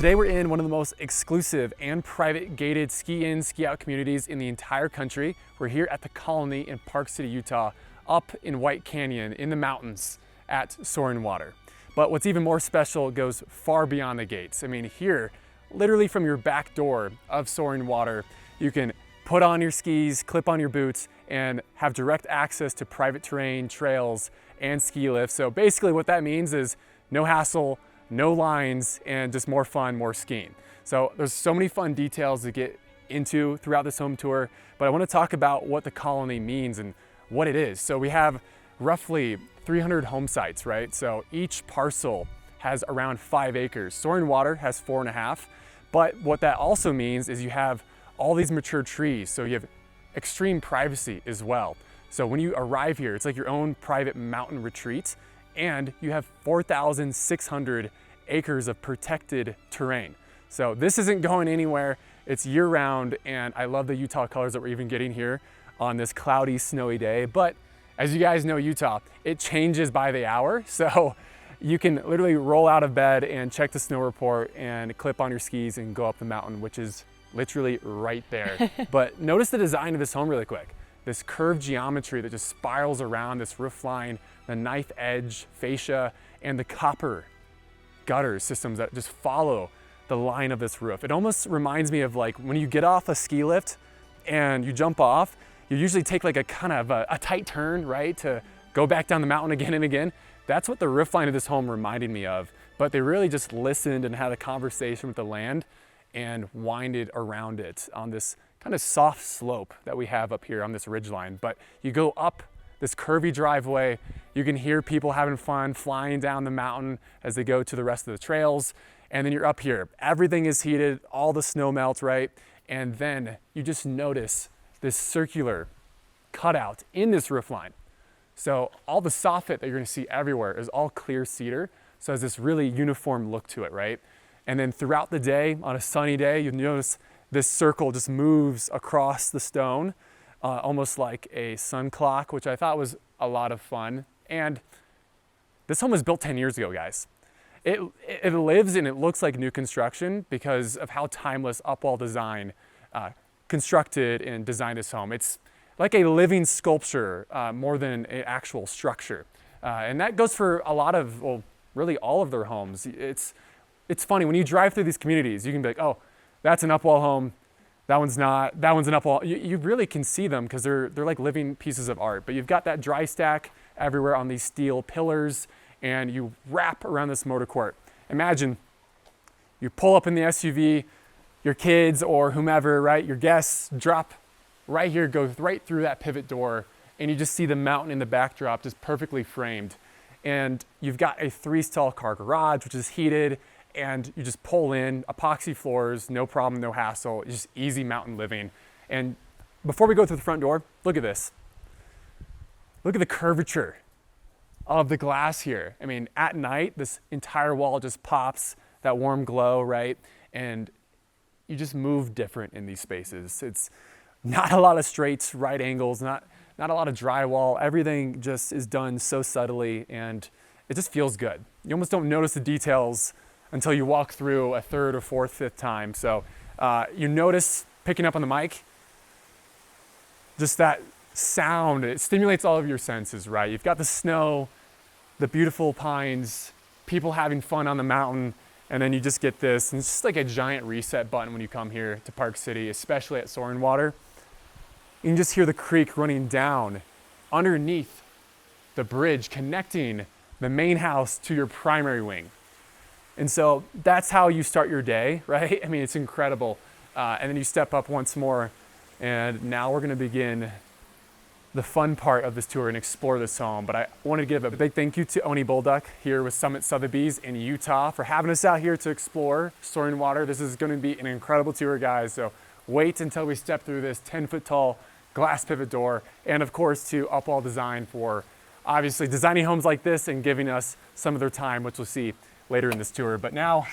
Today we're in one of the most exclusive and private gated ski-in, ski-out communities in the entire country. We're here at the Colony in Park City, Utah, up in White Canyon in the mountains at Soaring Water. But what's even more special goes far beyond the gates. I mean, here, literally from your back door of Soaring Water, you can put on your skis, clip on your boots, and have direct access to private terrain, trails, and ski lifts. So basically what that means is no hassle, no lines, and just more fun, more skiing. So there's so many fun details to get into throughout this home tour, but I want to talk about what the Colony means and what it is. So we have roughly 300 home sites, right? So each parcel has around 5 acres. Soaring Water has 4.5, but what that also means is you have all these mature trees, so you have extreme privacy as well. So when you arrive here, it's like your own private mountain retreat, and you have 4,600 acres of protected terrain. So this isn't going anywhere. It's year round, and I love the Utah colors that we're even getting here on this cloudy, snowy day. But as you guys know, Utah, it changes by the hour. So you can literally roll out of bed and check the snow report and clip on your skis and go up the mountain, which is literally right there. But notice the design of this home really quick. This curved geometry that just spirals around this roof line, the knife edge fascia, and the copper gutter systems that just follow the line of this roof. It almost reminds me of like when you get off a ski lift and you jump off, you usually take like a kind of a tight turn, right? To go back down the mountain again and again. That's what the roof line of this home reminded me of. But they really just listened and had a conversation with the land and winded around it on this kind of soft slope that we have up here on this ridge line. But you go up this curvy driveway, you can hear people having fun flying down the mountain as they go to the rest of the trails. And then you're up here. Everything is heated, all the snow melts, right? And then you just notice this circular cutout in this roof line. So all the soffit that you're gonna see everywhere is all clear cedar. So it has this really uniform look to it, right? And then throughout the day, on a sunny day, you'll notice this circle just moves across the stone, almost like a sun clock, which I thought was a lot of fun. And this home was built 10 years ago, guys. It lives and it looks like new construction because of how timeless Upwall Design constructed and designed this home. It's like a living sculpture more than an actual structure. And that goes for a lot of, well, really all of their homes. It's funny, when you drive through these communities, you can be like, oh, that's an Upwall home, that one's not, that one's an Upwall. You really can see them because they're like living pieces of art. But you've got that dry stack everywhere on these steel pillars, and you wrap around this motor court. Imagine you pull up in the SUV, your kids or whomever, right, your guests drop right here, go right through that pivot door, and you just see the mountain in the backdrop just perfectly framed. And you've got a 3-stall car garage, which is heated, and you just pull in, epoxy floors, no problem, no hassle, it's just easy mountain living. And before we go through the front door, look at this. Look at the curvature of the glass here. I mean, at night, this entire wall just pops, that warm glow, right? And you just move different in these spaces. It's not a lot of straights, right angles, not a lot of drywall. Everything just is done so subtly, and it just feels good. You almost don't notice the details until you walk through a third or fourth, fifth time. So you notice picking up on the mic, just that sound, it stimulates all of your senses, right? You've got the snow, the beautiful pines, people having fun on the mountain, and then you just get this, and it's just like a giant reset button when you come here to Park City, especially at Soaring Water. You can just hear the creek running down underneath the bridge connecting the main house to your primary wing. And so that's how you start your day, right? I mean, it's incredible. And then you step up once more, and now we're gonna begin the fun part of this tour and explore this home. But I want to give a big thank you to Onie Bolduc here with Summit Sotheby's in Utah for having us out here to explore Soaring Water. This is gonna be an incredible tour, guys. So wait until we step through this 10-foot tall glass pivot door. And of course to Upwall Design for obviously designing homes like this and giving us some of their time, which we'll see later in this tour. But now,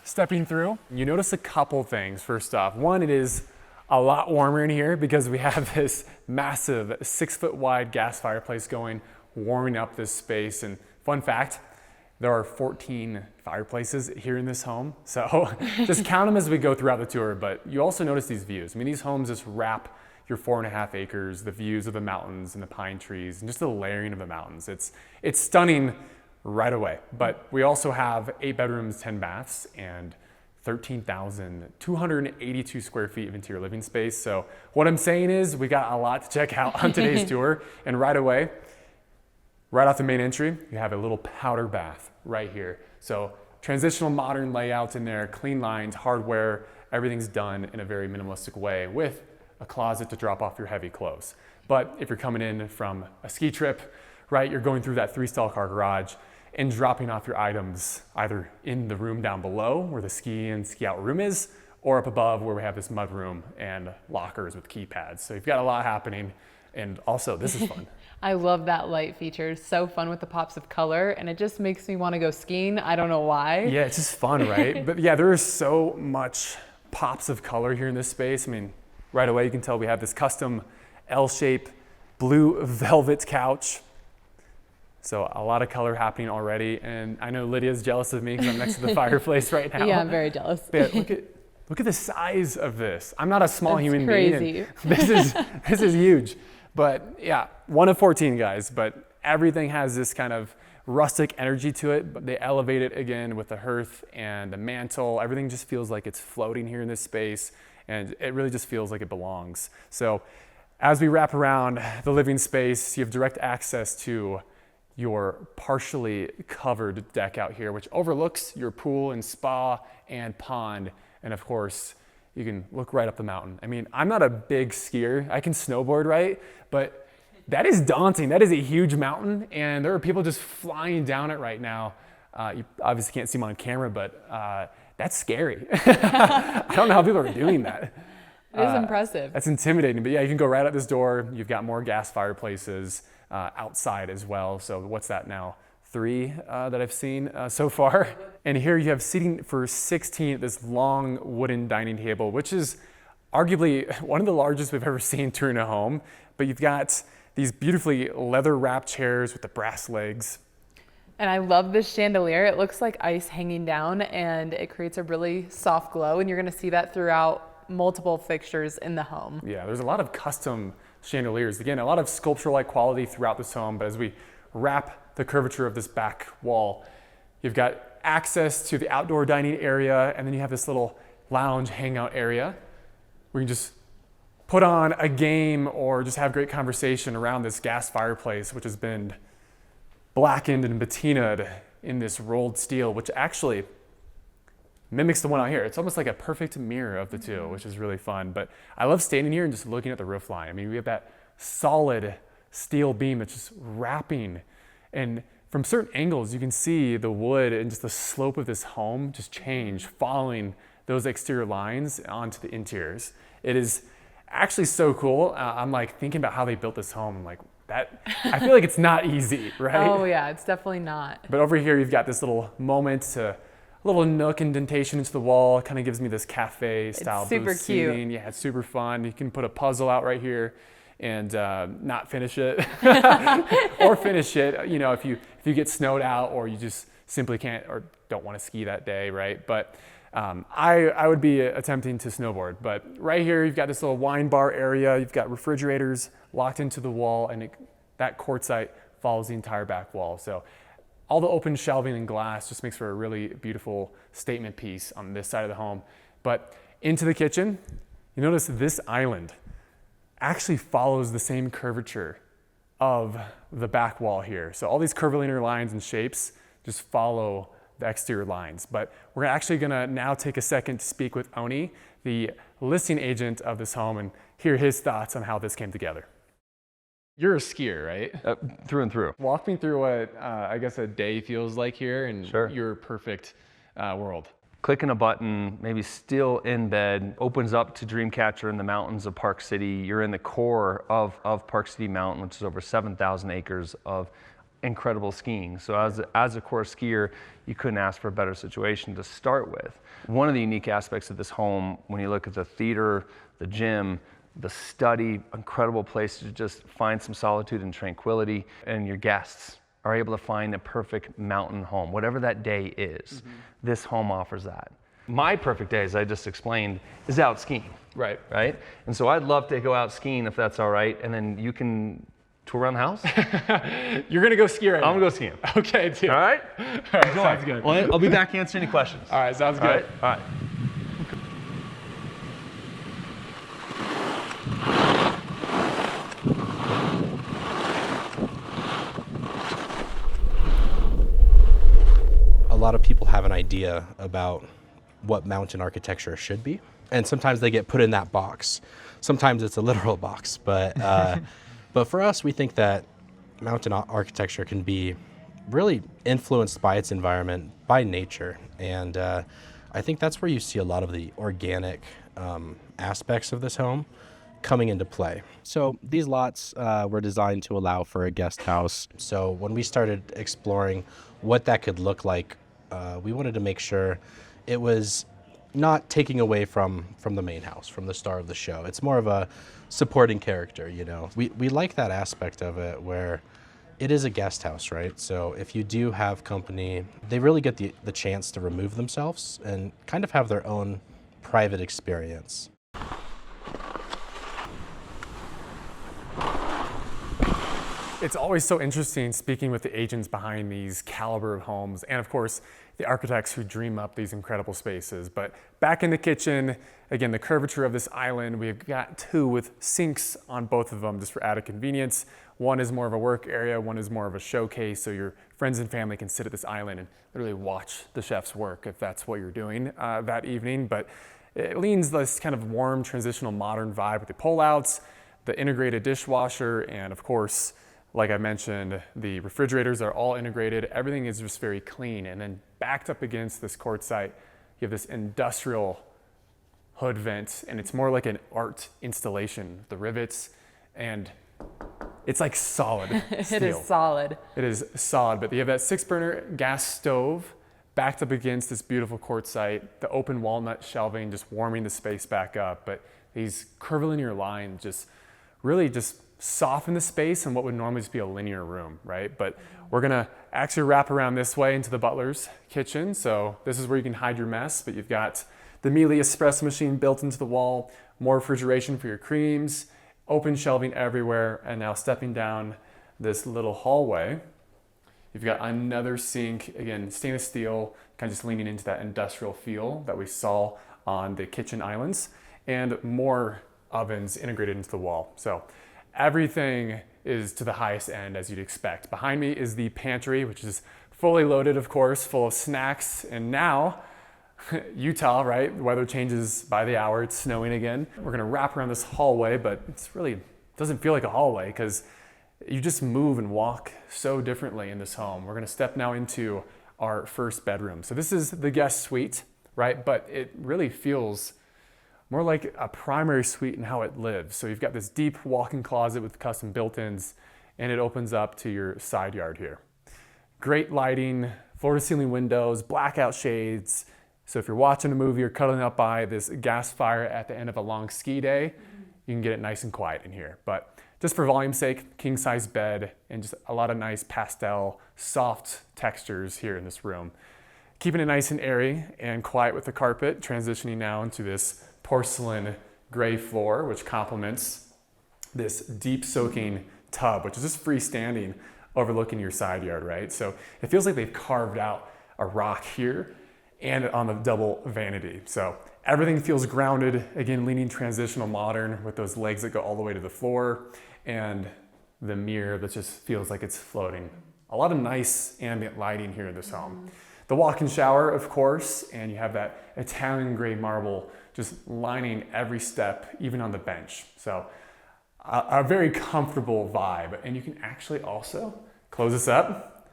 stepping through, you notice a couple things. First off, one, it is a lot warmer in here because we have this massive 6-foot wide gas fireplace going, warming up this space. And fun fact, There are 14 fireplaces here in this home, so just count them as we go throughout the tour, but you also notice these views. I mean, these homes just wrap your 4.5 acres, the views of the mountains and the pine trees, and just the layering of the mountains. It's stunning right away, but we also have 8 bedrooms, 10 baths, and 13,282 square feet of interior living space. So what I'm saying is we got a lot to check out on today's tour, and right away, right off the main entry, you have a little powder bath right here. So transitional modern layouts in there, clean lines, hardware, everything's done in a very minimalistic way with a closet to drop off your heavy clothes. But if you're coming in from a ski trip, right, you're going through that 3-stall car garage and dropping off your items either in the room down below where the ski in, ski out room is, or up above where we have this mud room and lockers with keypads. So you've got a lot happening. And also, this is fun. I love that light feature. It's so fun with the pops of color, and it just makes me want to go skiing. I don't know why. Yeah, it's just fun, right? But yeah, there is so much pops of color here in this space. I mean, right away you can tell we have this custom L-shaped blue velvet couch. So a lot of color happening already. And I know Lydia's jealous of me because I'm next to the fireplace right now. Yeah, I'm very jealous. But look at the size of this. I'm not a small human crazy. being. This is huge. But yeah, 1 of 14 guys, but everything has this kind of rustic energy to it, but they elevate it again with the hearth and the mantle. Everything just feels like it's floating here in this space, and it really just feels like it belongs. So as we wrap around the living space, you have direct access to your partially covered deck out here, which overlooks your pool and spa and pond. And of course, you can look right up the mountain. I mean, I'm not a big skier. I can snowboard, right? But that is daunting. That is a huge mountain, and there are people just flying down it right now. You obviously can't see them on camera, but that's scary. I don't know how people are doing that. It is impressive. That's intimidating, but yeah, you can go right out this door. You've got more gas fireplaces outside as well. So what's that now? 3 that I've seen so far. And here you have seating for 16 at this long wooden dining table, which is arguably one of the largest we've ever seen touring a home. But you've got these beautifully leather wrapped chairs with the brass legs. And I love this chandelier. It looks like ice hanging down, and it creates a really soft glow, and you're gonna see that throughout multiple fixtures in the home. Yeah, there's a lot of custom chandeliers. Again, a lot of sculptural-like quality throughout this home, but as we wrap the curvature of this back wall, you've got access to the outdoor dining area, and then you have this little lounge hangout area where you can just put on a game or just have great conversation around this gas fireplace, which has been blackened and patinaed in this rolled steel, which actually mimics the one out here. It's almost like a perfect mirror of the two, which is really fun. But I love standing here and just looking at the roof line. I mean, we have that solid steel beam that's just wrapping, and from certain angles, you can see the wood and just the slope of this home just change following those exterior lines onto the interiors. It is actually so cool. I'm like thinking about how they built this home. I'm like, I feel like it's not easy, right? Oh yeah, it's definitely not. But over here, you've got this little moment a little nook indentation into the wall. It kind of gives me this cafe style super booth cute. seating. Yeah, it's super fun. You can put a puzzle out right here and not finish it or finish it, you know, if you get snowed out or you just simply can't or don't want to ski that day, right? But I would be attempting to snowboard. But right here, you've got this little wine bar area. You've got refrigerators locked into the wall, and that quartzite follows the entire back wall. So all the open shelving and glass just makes for a really beautiful statement piece on this side of the home. But into the kitchen, you notice this island actually follows the same curvature of the back wall here. So all these curvilinear lines and shapes just follow the exterior lines. But we're actually gonna now take a second to speak with Onie, the listing agent of this home, and hear his thoughts on how this came together. You're a skier, right? Through and through. Walk me through what I guess a day feels like here in your perfect world. Clicking a button, maybe still in bed, opens up to Dreamcatcher in the mountains of Park City. You're in the core of Park City Mountain, which is over 7,000 acres of incredible skiing. So as a core skier, you couldn't ask for a better situation to start with. One of the unique aspects of this home, when you look at the theater, the gym, the study, incredible place to just find some solitude and tranquility, and your guests. are able to find a perfect mountain home, whatever that day is. This home offers that. My perfect day, as I just explained, is out skiing. Right. Right? And so I'd love to go out skiing if that's all right, and then you can tour around the house. You're gonna go ski right now. I'm gonna go skiing. Okay, dude. All right? All right, sounds good. Well, I'll be back answering any questions. All right, sounds All good. right? All right. A lot of people have an idea about what mountain architecture should be, and sometimes they get put in that box. Sometimes it's a literal box, but but for us, we think that mountain architecture can be really influenced by its environment, by nature, and I think that's where you see a lot of the organic aspects of this home coming into play. So these lots were designed to allow for a guest house. So when we started exploring what that could look like, we wanted to make sure it was not taking away from the main house, from the star of the show. It's more of a supporting character, you know. We like that aspect of it where it is a guest house, right? So if you do have company, they really get the chance to remove themselves and kind of have their own private experience. It's always so interesting speaking with the agents behind these caliber of homes, and of course, the architects who dream up these incredible spaces. But back in the kitchen, again, the curvature of this island, we've got two with sinks on both of them just for added convenience. One is more of a work area, one is more of a showcase, so your friends and family can sit at this island and literally watch the chefs work if that's what you're doing that evening. But it leans this kind of warm, transitional, modern vibe with the pullouts, the integrated dishwasher, and of course, like I mentioned, the refrigerators are all integrated. Everything is just very clean. And then backed up against this quartzite, you have this industrial hood vent, and it's more like an art installation. The rivets, and it's like solid steel. It is solid. It is solid, but you have that 6-burner gas stove backed up against this beautiful quartzite, the open walnut shelving just warming the space back up. But these curvilinear lines just really just soften the space in what would normally just be a linear room, right? But we're gonna actually wrap around this way into the butler's kitchen. So this is where you can hide your mess, but you've got the Mealy espresso machine built into the wall, more refrigeration for your creams, open shelving everywhere, and now stepping down this little hallway, you've got another sink, again, stainless steel, kind of just leaning into that industrial feel that we saw on the kitchen islands, and more ovens integrated into the wall. So everything is to the highest end as you'd expect. Behind me is the pantry, which is fully loaded, of course, full of snacks. And now, Utah, right? The weather changes by the hour. It's snowing again. We're gonna wrap around this hallway, but it's really doesn't feel like a hallway because you just move and walk so differently in this home. We're gonna step now into our first bedroom. So this is the guest suite, right? But it really feels more like a primary suite in how it lives. So you've got this deep walk-in closet with custom built-ins, and it opens up to your side yard here. Great lighting, floor-to-ceiling windows, blackout shades. So if you're watching a movie or cuddling up by this gas fire at the end of a long ski day, you can get it nice and quiet in here. But just for volume's sake, king-size bed and just a lot of nice pastel, soft textures here in this room. Keeping it nice and airy and quiet with the carpet, transitioning now into this porcelain gray floor, which complements this deep soaking tub, which is just freestanding overlooking your side yard, right? So it feels like they've carved out a rock here and on the double vanity. So everything feels grounded, again, leaning transitional modern with those legs that go all the way to the floor and the mirror that just feels like it's floating. A lot of nice ambient lighting here in this home. The walk-in shower, of course, and you have that Italian gray marble just lining every step, even on the bench. So a very comfortable vibe. And you can actually also close this up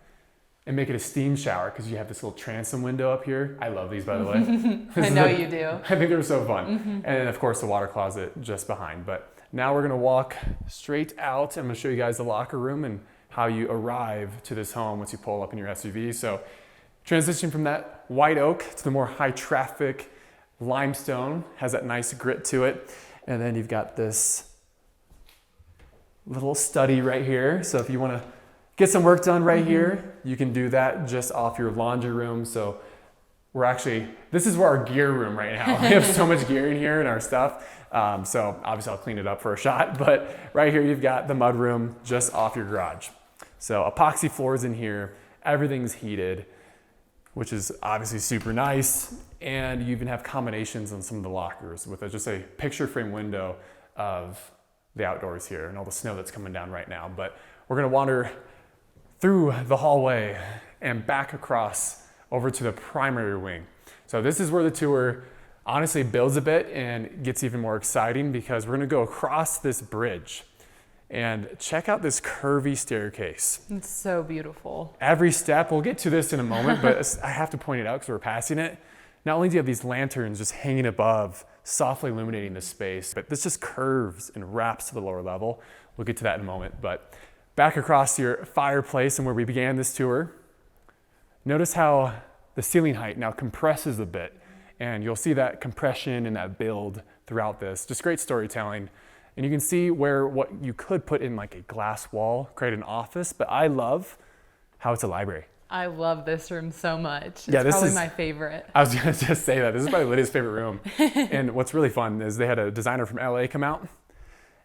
and make it a steam shower because you have this little transom window up here. I love these, by the way. I know you do. I think they're so fun. And then, of course, the water closet just behind. But now we're gonna walk straight out. I'm gonna show you guys the locker room and how you arrive to this home once you pull up in your SUV. So transition from that white oak to the more high traffic limestone, has that nice grit to it. And then you've got this little study right here. So if you want to get some work done right here, you can do that just off your laundry room. So this is where our gear room right now. We have so much gear in here and our stuff. So obviously I'll clean it up for a shot, but right here you've got the mudroom just off your garage. So epoxy floors in here, everything's heated, which is obviously super nice. And you even have combinations on some of the lockers with just a picture frame window of the outdoors here and all the snow that's coming down right now. But we're gonna wander through the hallway and back across over to the primary wing. So this is where the tour honestly builds a bit and gets even more exciting, because we're gonna go across this bridge and check out this curvy staircase. It's so beautiful. Every step, we'll get to this in a moment, but I have to point it out because we're passing it. Not only do you have these lanterns just hanging above, softly illuminating the space, but this just curves and wraps to the lower level. We'll get to that in a moment, but back across your fireplace and where we began this tour, notice how the ceiling height now compresses a bit, and you'll see that compression and that build throughout this. Just great storytelling. And you can see where what you could put in like a glass wall, create an office, but I love how it's a library. I love this room so much. Yeah, it's probably my favorite. I was gonna just say that. This is probably Lydia's favorite room. And what's really fun is they had a designer from LA come out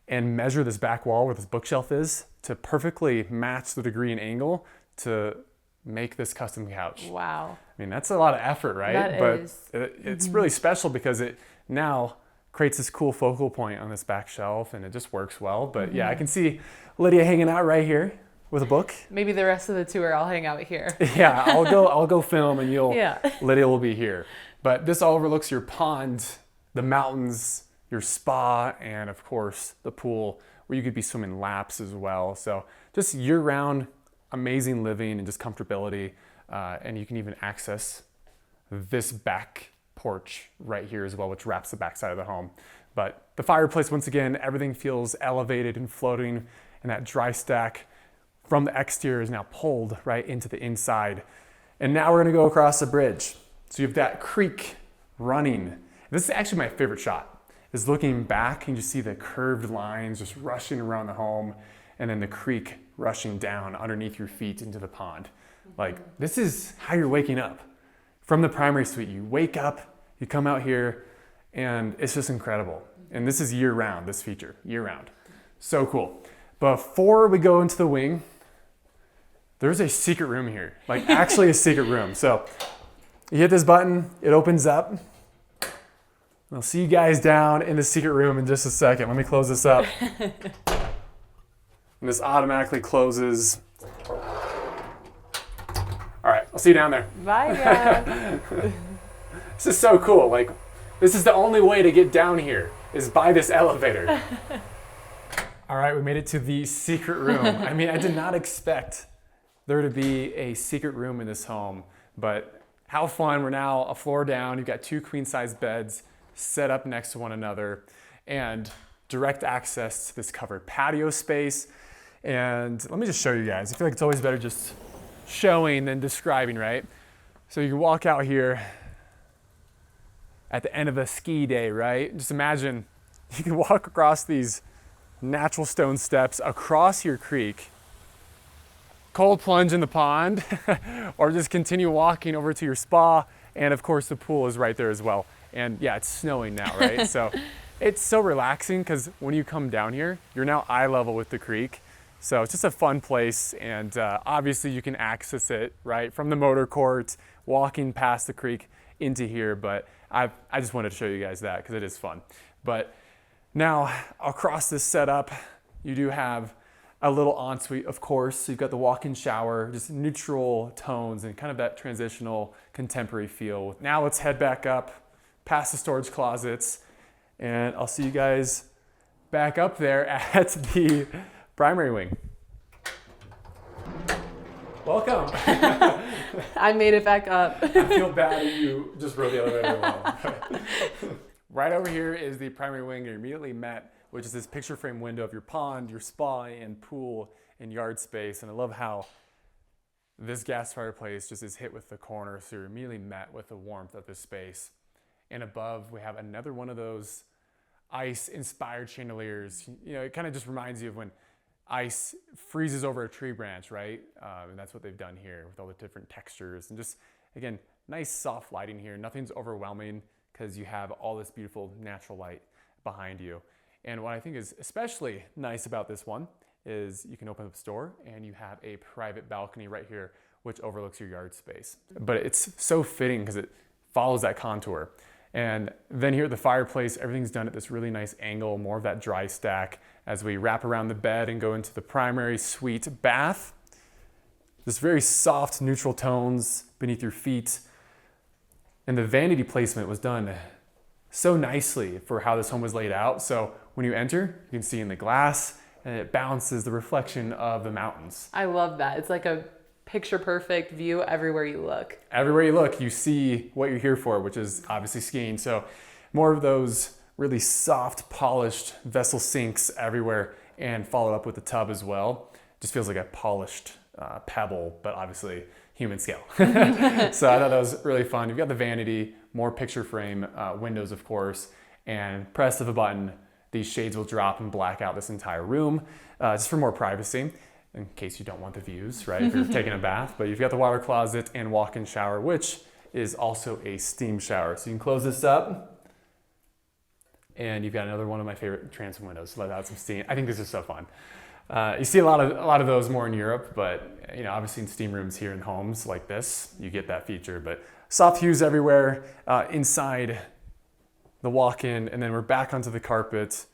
and measure this back wall where this bookshelf is to perfectly match the degree and angle to make this custom couch. Wow. I mean, that's a lot of effort, right? That but is. It's really special because it now creates this cool focal point on this back shelf, and it just works well. But yeah, I can see Lydia hanging out right here with a book. Maybe the rest of the tour I'll hang out here. Yeah, I'll go film, and Yeah. Lydia will be here. But this all overlooks your pond, the mountains, your spa, and of course the pool where you could be swimming laps as well. So just year-round, amazing living and just comfortability. And you can even access this back porch right here as well, which wraps the back side of the home. But the fireplace, once again, everything feels elevated and floating, and that dry stack from the exterior is now pulled right into the inside. And now we're gonna go across the bridge. So you have that creek running. This is actually my favorite shot, is looking back and you see the curved lines just rushing around the home, and then the creek rushing down underneath your feet into the pond. Like, this is how you're waking up. From the primary suite, you wake up, you come out here, and it's just incredible. And this is year-round, this feature, year-round. So cool. Before we go into the wing, there's a secret room here, like actually a secret room. So you hit this button, it opens up. I'll see you guys down in the secret room in just a second. Let me close this up. And this automatically closes. All right, I'll see you down there. Bye, guys. This is so cool. Like, this is the only way to get down here is by this elevator. All right, we made it to the secret room. I mean, I did not expect there to be a secret room in this home, but how fun. We're now a floor down. You've got 2 queen-size beds set up next to one another and direct access to this covered patio space. And let me just show you guys. I feel like it's always better just showing than describing, right? So you can walk out here at the end of a ski day, right? Just imagine you can walk across these natural stone steps across your creek, cold plunge in the pond, or just continue walking over to your spa. And of course the pool is right there as well. And yeah, it's snowing now, right? So it's so relaxing because when you come down here, you're now eye level with the creek. So it's just a fun place, and obviously you can access it right from the motor court, walking past the creek into here, but I just wanted to show you guys that because it is fun. But now across this setup, you do have a little ensuite, of course. So you've got the walk-in shower, just neutral tones and kind of that transitional contemporary feel. Now let's head back up past the storage closets, and I'll see you guys back up there at the primary wing. Welcome. I made it back up. I feel bad that you just rode the elevator alone. Right over here is the primary wing. You're immediately met, which is this picture frame window of your pond, your spa, and pool and yard space. And I love how this gas fireplace just is hit with the corner, so you're immediately met with the warmth of this space. And above, we have another one of those ice-inspired chandeliers. You know, it kind of just reminds you of when ice freezes over a tree branch, right? And that's what they've done here with all the different textures. And just, again, nice soft lighting here. Nothing's overwhelming because you have all this beautiful natural light behind you. And what I think is especially nice about this one is you can open up the door and you have a private balcony right here, which overlooks your yard space. But it's so fitting because it follows that contour. And then here at the fireplace, everything's done at this really nice angle, more of that dry stack as we wrap around the bed and go into the primary suite bath. This very soft, neutral tones beneath your feet. And the vanity placement was done so nicely for how this home was laid out. So when you enter, you can see in the glass and it balances the reflection of the mountains. I love that. It's like a picture perfect view everywhere you look. Everywhere you look, you see what you're here for, which is obviously skiing. So more of those really soft, polished vessel sinks everywhere, and followed up with the tub as well. Just feels like a polished pebble, but obviously human scale. So I thought that was really fun. You've got the vanity, more picture frame windows, of course, and press of a button, these shades will drop and black out this entire room, just for more privacy, in case you don't want the views, right? If you're taking a bath. But you've got the water closet and walk-in shower, which is also a steam shower. So you can close this up, and you've got another one of my favorite transom windows to let out some steam. I think this is so fun. You see a lot of those more in Europe, but obviously in steam rooms here in homes like this, you get that feature. But soft hues everywhere inside the walk-in, and then we're back onto the carpet.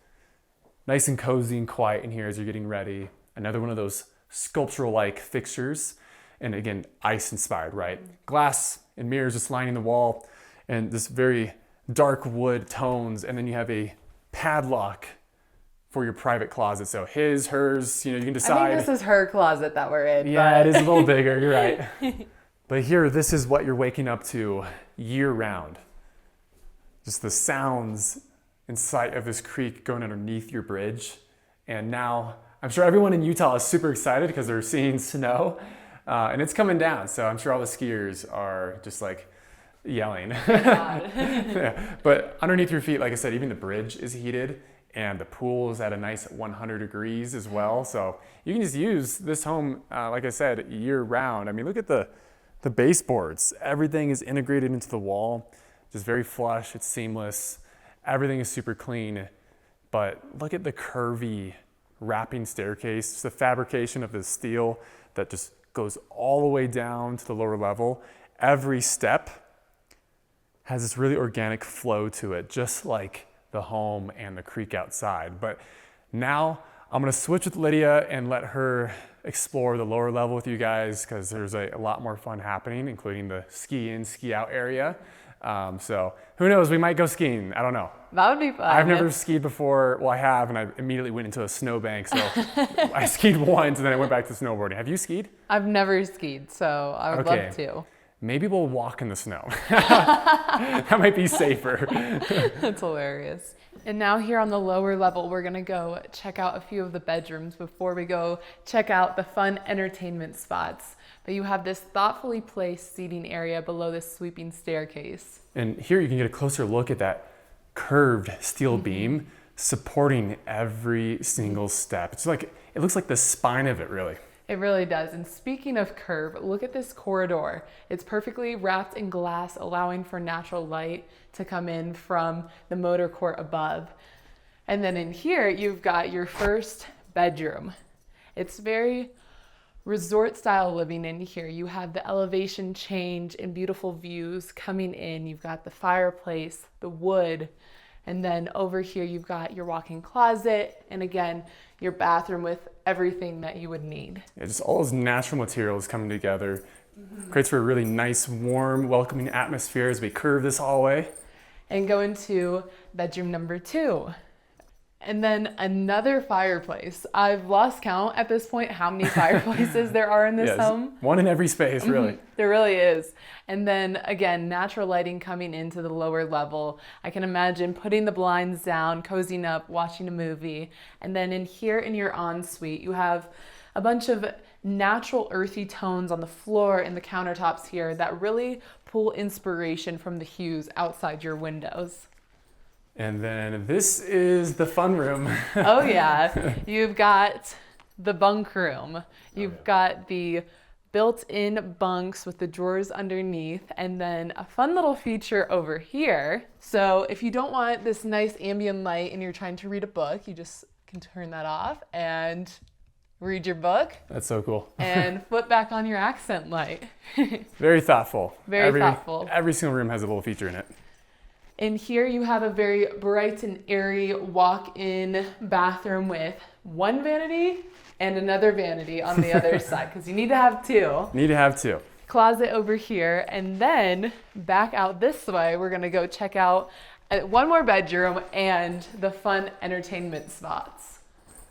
Nice and cozy and quiet in here as you're getting ready. Another one of those sculptural-like fixtures, and again, ice-inspired, right? Glass and mirrors just lining the wall, and this very dark wood tones, and then you have a padlock for your private closet. So his, hers, you can decide. I think this is her closet that we're in. Yeah, it is a little bigger, you're right. But here, this is what you're waking up to year-round. Just the sounds in sight of this creek going underneath your bridge. And now, I'm sure everyone in Utah is super excited because they're seeing snow, and it's coming down. So I'm sure all the skiers are just like yelling. Yeah. But underneath your feet, like I said, even the bridge is heated, and the pool is at a nice 100 degrees as well. So you can just use this home, like I said, year round. I mean, look at the baseboards. Everything is integrated into the wall, just very flush, it's seamless. Everything is super clean, but look at the curvy wrapping staircase. It's the fabrication of the steel that just goes all the way down to the lower level. Every step has this really organic flow to it, just like the home and the creek outside. But now I'm gonna switch with Lydia and let her explore the lower level with you guys, because there's a lot more fun happening, including the ski in, ski out area. So who knows, we might go skiing, I don't know. That would be fun. I've never skied before. Well, I have, and I immediately went into a snowbank. So I skied once and then I went back to snowboarding. Have you skied? I've never skied, so I would love to. Maybe we'll walk in the snow. That might be safer. That's hilarious. And now here on the lower level, we're gonna go check out a few of the bedrooms before we go check out the fun entertainment spots. But you have this thoughtfully placed seating area below this sweeping staircase. And here you can get a closer look at that curved steel beam supporting every single step. It's like, it looks like the spine of it, really. It really does. And speaking of curve, look at this corridor. It's perfectly wrapped in glass, allowing for natural light to come in from the motor court above. And then in here, you've got your first bedroom. It's very resort style living in here. You have the elevation change and beautiful views coming in. You've got the fireplace, the wood, and then over here you've got your walk-in closet, and again, your bathroom with everything that you would need. Yeah, just all those natural materials coming together. Creates for a really nice, warm, welcoming atmosphere as we curve this hallway. And go into bedroom number 2. And then another fireplace. I've lost count at this point how many fireplaces there are in this home. One in every space, really. There really is. And then again, natural lighting coming into the lower level. I can imagine putting the blinds down, cozying up, watching a movie. And then in here in your ensuite, you have a bunch of natural earthy tones on the floor and the countertops here that really pull inspiration from the hues outside your windows. And then this is the fun room. Oh yeah, you've got the bunk room. You've got the built-in bunks with the drawers underneath, and then a fun little feature over here. So if you don't want this nice ambient light and you're trying to read a book, you just can turn that off and read your book. That's so cool. And flip back on your accent light. Very thoughtful. Very thoughtful. Every single room has a little feature in it. In here you have a very bright and airy walk-in bathroom with one vanity and another vanity on the other side, because you need to have two. Need to have two. Closet over here, and then back out this way, we're gonna go check out one more bedroom and the fun entertainment spots.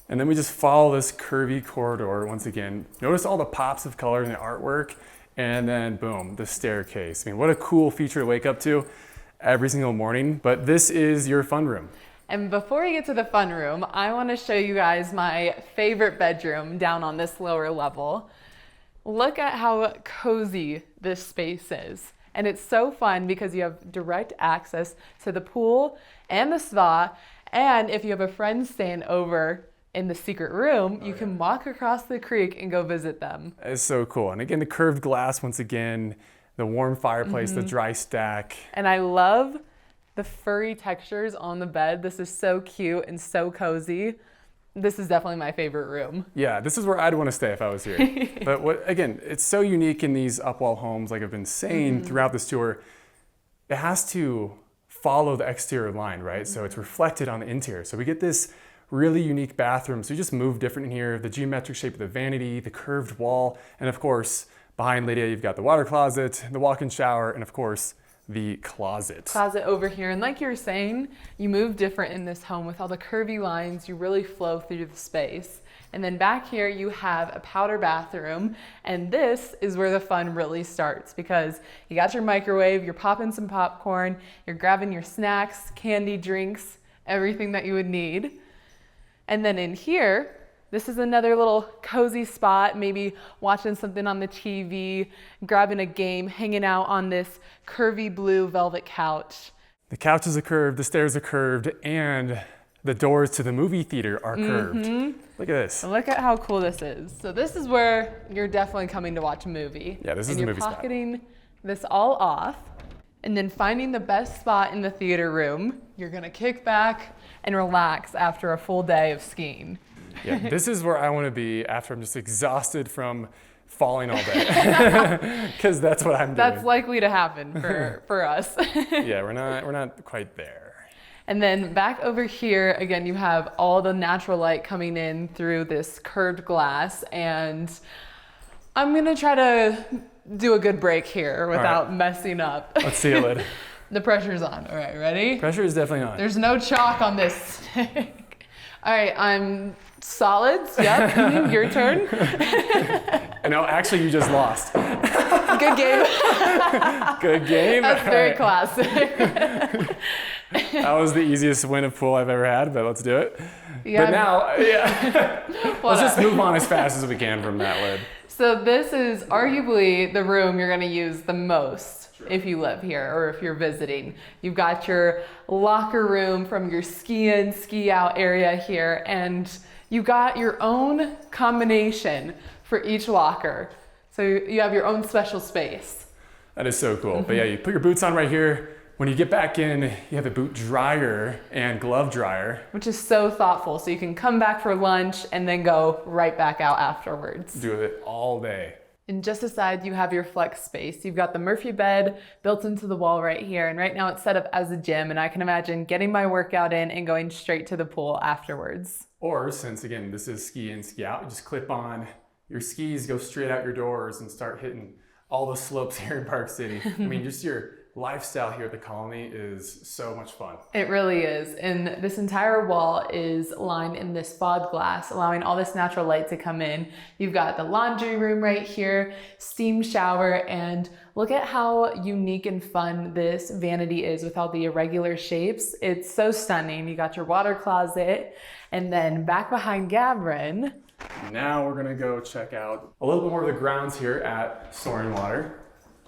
And then we just follow this curvy corridor once again. Notice all the pops of color in the artwork, and then boom, the staircase. I mean, what a cool feature to wake up to every single morning. But this is your fun room. And before we get to the fun room, I want to show you guys my favorite bedroom down on this lower level. Look at how cozy this space is. And it's so fun because you have direct access to the pool and the spa. And if you have a friend staying over in the secret room, you can walk across the creek and go visit them. It's so cool. And again, the curved glass once again, the warm fireplace, the dry stack. And I love the furry textures on the bed. This is so cute and so cozy. This is definitely my favorite room. Yeah, this is where I'd want to stay if I was here. But again, it's so unique in these Upwall homes, like I've been saying throughout this tour, it has to follow the exterior line, right? So it's reflected on the interior. So we get this really unique bathroom. So you just move different in here, the geometric shape of the vanity, the curved wall, and of course, behind Lydia, you've got the water closet, the walk-in shower, and of course, the closet. Closet over here, and like you were saying, you move different in this home with all the curvy lines. You really flow through the space. And then back here you have a powder bathroom, and this is where the fun really starts, because you got your microwave, you're popping some popcorn, you're grabbing your snacks, candy, drinks, everything that you would need. And then in here, this is another little cozy spot, maybe watching something on the TV, grabbing a game, hanging out on this curvy blue velvet couch. The couches are curved, the stairs are curved, and the doors to the movie theater are curved. Look at this. Look at how cool this is. So this is where you're definitely coming to watch a movie. Yeah, this is the movie spot. And you're pocketing this all off, and then finding the best spot in the theater room. You're gonna kick back and relax after a full day of skiing. Yeah, this is where I want to be after I'm just exhausted from falling all day, because that's what I'm doing. That's likely to happen for us. Yeah, we're not quite there. And then back over here, again, you have all the natural light coming in through this curved glass, and I'm gonna try to do a good break here without messing up. Let's see it, Lid. The pressure's on. All right, ready? Pressure is definitely on. There's no chalk on this stick. All right, I'm solids. Yep, your turn. No, actually, you just lost. Good game. Good game. That's very classic. That was the easiest win of pool I've ever had, but let's do it. Yeah. But now, let's just move on as fast as we can from that, Lid. So this is arguably the room you're gonna use the most if you live here or if you're visiting. You've got your locker room from your ski in, ski out area here, and you got your own combination for each locker. So you have your own special space. That is so cool. But yeah, you put your boots on right here. When you get back in, you have a boot dryer and glove dryer. Which is so thoughtful. So you can come back for lunch and then go right back out afterwards. Do it all day. And just aside, you have your flex space. You've got the Murphy bed built into the wall right here. And right now it's set up as a gym. And I can imagine getting my workout in and going straight to the pool afterwards. Or since again, this is ski in, ski out, you just clip on your skis, go straight out your doors and start hitting all the slopes here in Park City. I mean, just your lifestyle here at the Colony is so much fun. It really is. And this entire wall is lined in this fog glass, allowing all this natural light to come in. You've got the laundry room right here, steam shower, and look at how unique and fun this vanity is with all the irregular shapes. It's so stunning. You got your water closet, and then back behind Gavin. Now we're gonna go check out a little bit more of the grounds here at Soaring Water.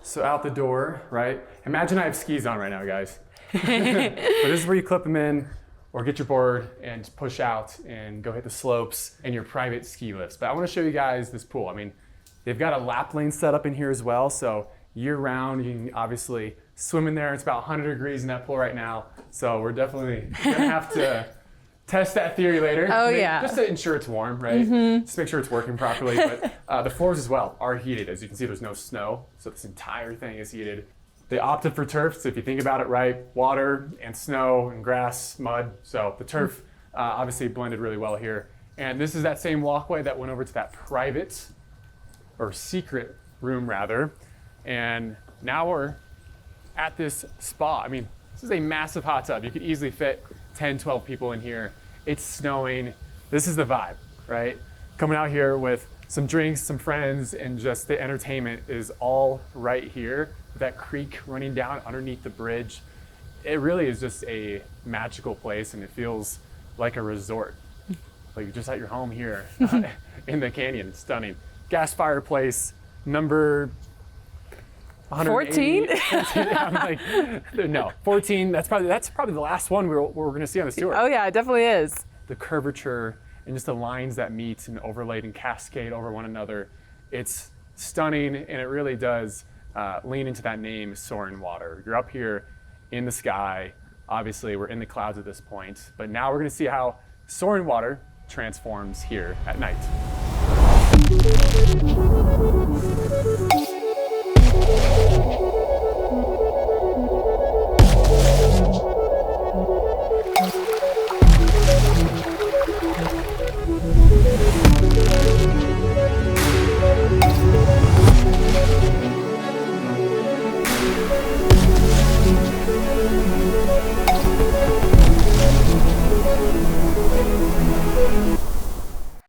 So out the door, right? Imagine I have skis on right now, guys. But this is where you clip them in. or get your board and push out and go hit the slopes and your private ski lifts. But I want to show you guys this pool. I mean, they've got a lap lane set up in here as well. So year round, you can obviously swim in there. It's about 100 degrees in that pool right now. So we're definitely gonna have to test that theory later. Oh, yeah. Just to ensure it's warm, right? Just make sure it's working properly. But the floors as well are heated. As you can see, there's no snow. So this entire thing is heated. They opted for turf, so if you think about it right, water and snow and grass, mud. So the turf obviously blended really well here. And this is that same walkway that went over to that private, or secret room rather. And now we're at this spa. I mean, this is a massive hot tub. You could easily fit 10, 12 people in here. It's snowing. This is the vibe, right? Coming out here with some drinks, some friends, and just the entertainment is all right here. That creek running down underneath the bridge. It really is just a magical place, and it feels like a resort. Like you're just at your home here in the canyon. It's stunning. Gas fireplace, number 14? 14. I'm like, no, 14. That's probably the last one we're going to see on this tour. Oh yeah, it definitely is. The curvature and just the lines that meet and overlaid and cascade over one another. It's stunning, and it really does lean into that name, Soaring Water. You're up here in the sky. Obviously, we're in the clouds at this point, but now we're going to see how Soaring Water transforms here at night.